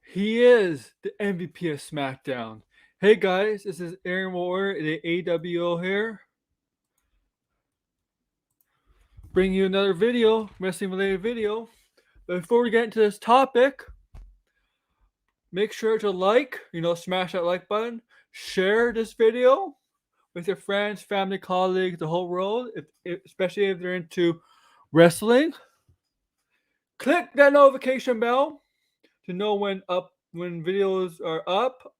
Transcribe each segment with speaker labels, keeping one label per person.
Speaker 1: He is the MVP of SmackDown. Hey guys, this is Aaron Warrior, the AWO here. Bringing you another video, wrestling related video. But before we get into this topic, make sure to smash that like button, share this video with your friends, family, colleagues, the whole world, especially if they're into wrestling. Click that notification bell to know when videos are up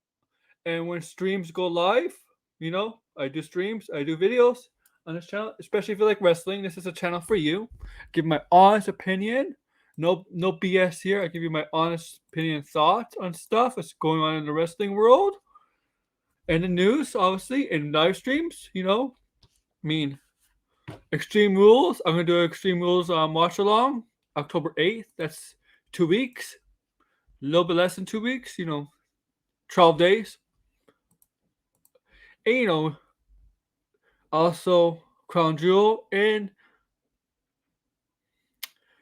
Speaker 1: and when streams go live. I do streams, I do videos on this channel, especially if you like wrestling. This is a channel for you. Give my honest opinion. No BS here. I give you my honest opinion and thoughts on stuff that's going on in the wrestling world and the news, obviously, and live streams. Extreme Rules. I'm gonna do Extreme Rules watch along October 8th. That's 2 weeks. A little bit less than 2 weeks. 12 days. And also Crown Jewel and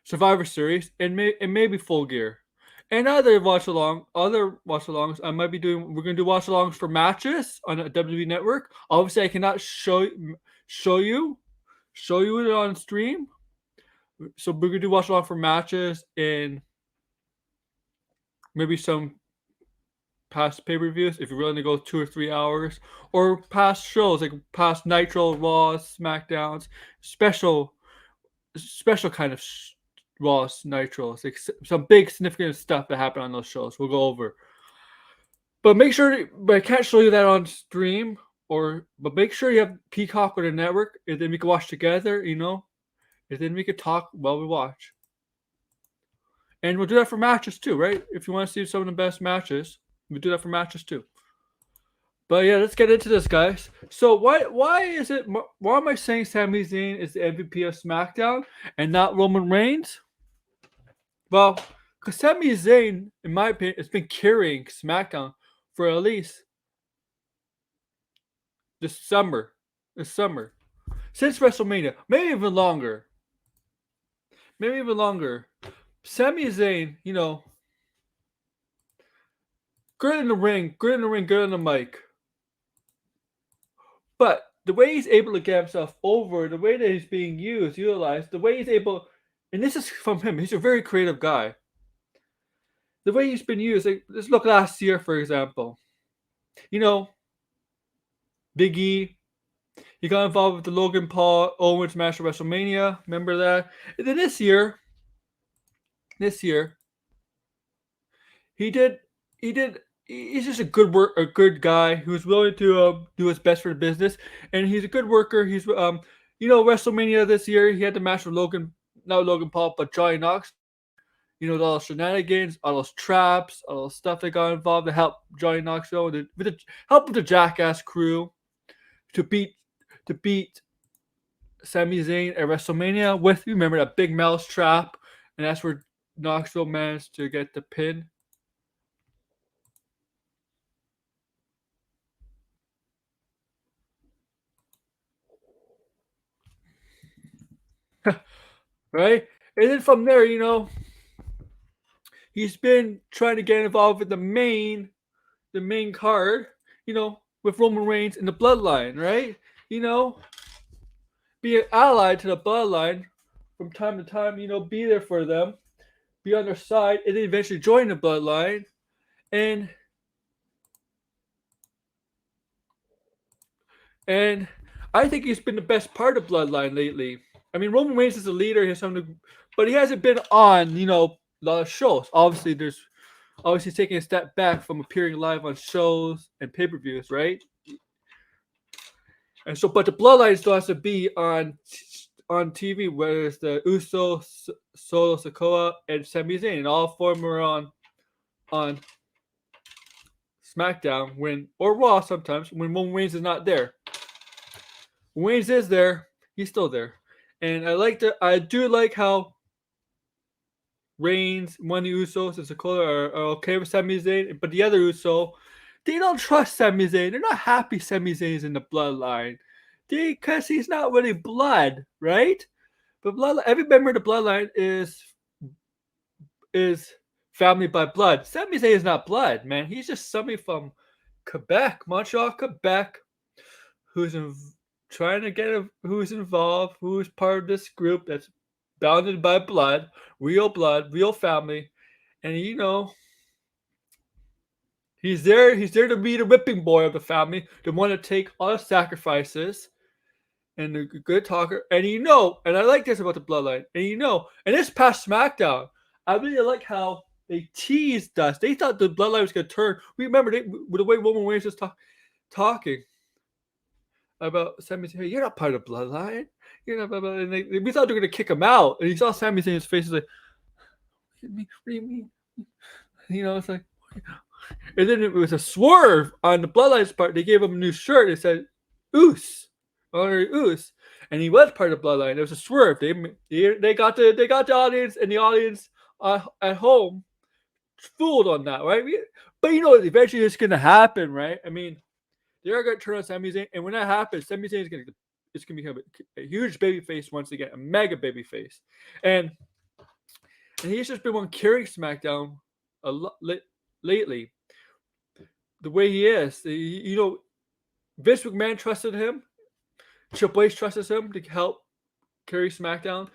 Speaker 1: Survivor Series and maybe Full Gear. And other watch-alongs I might be doing. We're gonna do watch-alongs for matches on the WWE Network. Obviously, I cannot show you it on stream. So we're gonna do watch-along for matches and maybe some past pay-per-views if you're willing to go 2 or 3 hours, or past shows like past Nitro, Raw, Smackdowns, special kind of Raw, Nitros, like some big significant stuff that happened on those shows. We'll go over, but I can't show you that on stream. But make sure you have Peacock or the network, and then we can watch together. And then we could talk while we watch. And we'll do that for matches too, right? If you want to see some of the best matches, we do that for matches too. But yeah, let's get into this, guys. So why am I saying Sami Zayn is the MVP of SmackDown and not Roman Reigns? Well, because Sami Zayn, in my opinion, has been carrying SmackDown for at least this summer, since WrestleMania, maybe even longer. Sami Zayn, good in the ring, good on the mic. But the way he's able to get himself over, the way that he's being utilized, the way he's able, and this is from him, he's a very creative guy. The way he's been used, like, let's look last year, for example. Big E, he got involved with the Logan Paul Owens match at WrestleMania. Remember that? And then this year, he's just a good guy who's willing to do his best for the business, and he's a good worker. He's WrestleMania this year, he had the match with not Logan Paul, but Johnny Knox. All those shenanigans, all those traps, all those stuff that got involved to help Johnny Knoxville with the help of the Jackass crew to beat Sami Zayn at WrestleMania with, remember, that big mouse trap, and that's where Knoxville managed to get the pin. Right? And then from there, he's been trying to get involved with the main card, with Roman Reigns and the Bloodline, right? Be an ally to the Bloodline from time to time, be there for them, be on their side, and then eventually join the Bloodline. And I think he's been the best part of Bloodline lately. I mean, Roman Reigns is a leader, but he hasn't been on, a lot of shows. Obviously, he's taking a step back from appearing live on shows and pay-per-views, right? And so, but the Bloodline still has to be on TV, whether it's the Usos, Solo Sikoa, and Sami Zayn, and all four of them are on SmackDown or Raw sometimes when Roman Reigns is not there. When Reigns is there, he's still there. And I do like how Reigns, one of the Usos, and Sikoa are okay with Sami Zayn, but the other Uso, they don't trust Sami Zayn. They're not happy Sami Zayn's in the Bloodline. Because he's not really blood, right? But every member of the Bloodline is family by blood. Sami Zayn is not blood, man. He's just somebody from Quebec, Montreal, Quebec, who's trying to get who's involved, who's part of this group that's bounded by blood, real family, and he's there. He's there to be the whipping boy of the family, the one to take all the sacrifices, and the good talker. And and I like this about the bloodline. And this past SmackDown, I really like how they teased us. They thought the bloodline was going to turn. We remember with the way Roman Reigns was talking about Sami Zayn. Hey, you're not part of the bloodline. You're not. Blah, blah. And we thought they were going to kick him out. And he saw Sami Zayn's face. He's like, what do you mean? It's like. And then it was a swerve on the bloodline's part. They gave him a new shirt. It said, "Oos." Honorary Oos, and he was part of the bloodline. There was a swerve. They got the audience and the audience at home fooled on that, right? But eventually it's gonna happen, right? I mean, they are gonna turn on Sami Zayn, and when that happens, Sami Zayn is gonna become a huge baby face once again, a mega baby face, and he's just been one carrying SmackDown a lot lately. The way he is, Vince McMahon trusted him. Triple H trusts him to help carry SmackDown.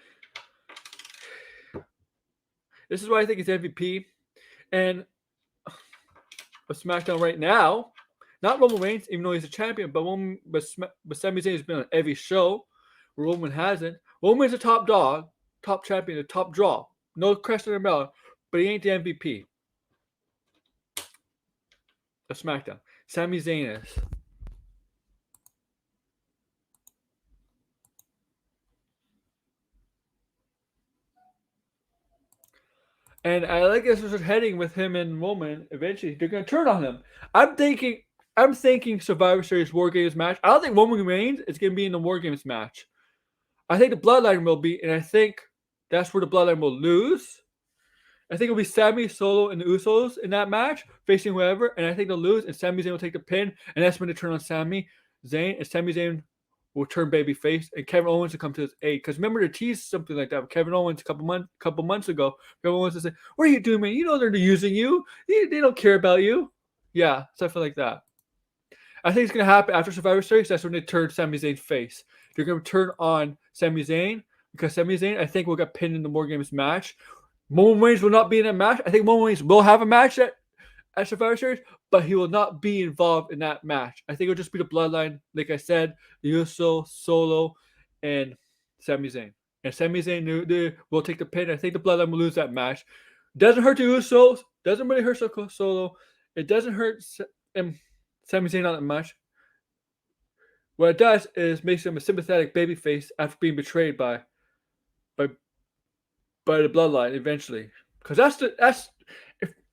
Speaker 1: This is why I think he's MVP. And SmackDown right now, not Roman Reigns, even though he's a champion, but Sami Zayn has been on every show where Roman hasn't. Roman's a top dog, top champion, a top draw. No question about it, but he ain't the MVP of SmackDown. Sami Zayn is. And I like this was heading with him and Roman. Eventually, they're gonna turn on him. I'm thinking Survivor Series War Games match. I don't think Roman Reigns is gonna be in the War Games match. I think the Bloodline will be, and I think that's where the Bloodline will lose. I think it'll be Sami, Solo, and the Usos in that match, facing whoever, and I think they'll lose, and Sami Zayn will take the pin, and that's when they turn on Sami Zayn, and Sami Zayn will turn babyface, and Kevin Owens will come to his aid. Because remember, they teased something like that with Kevin Owens a couple months ago. Kevin Owens will say, "What are you doing, man? They're using you. They don't care about you." Yeah, something like that. I think it's going to happen after Survivor Series. That's when they turn Sami Zayn's face. They're going to turn on Sami Zayn, because Sami Zayn, I think, will get pinned in the War Games match. Roman Reigns will not be in that match. I think Roman Reigns will have a match at Survivor Series, but he will not be involved in that match. I think it'll just be the Bloodline, like I said, the Uso, Solo, and Sami Zayn. And Sami Zayn will take the pin. I think the Bloodline will lose that match. Doesn't hurt the Usos. Doesn't really hurt Solo. It doesn't hurt Sami Zayn on that match. What it does is makes him a sympathetic babyface after being betrayed by the Bloodline eventually. Because that's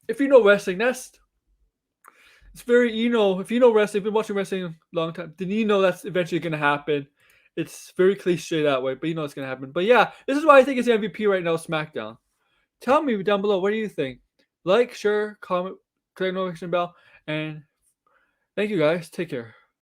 Speaker 1: if you know wrestling, it's very if you know wrestling, been watching wrestling a long time, then that's eventually going to happen. It's very cliche that way, but it's going to happen. But yeah, this is why I think it's the MVP right now, SmackDown. Tell me down below, what do you think? Like, share, comment, click the notification bell, and thank you guys. Take care.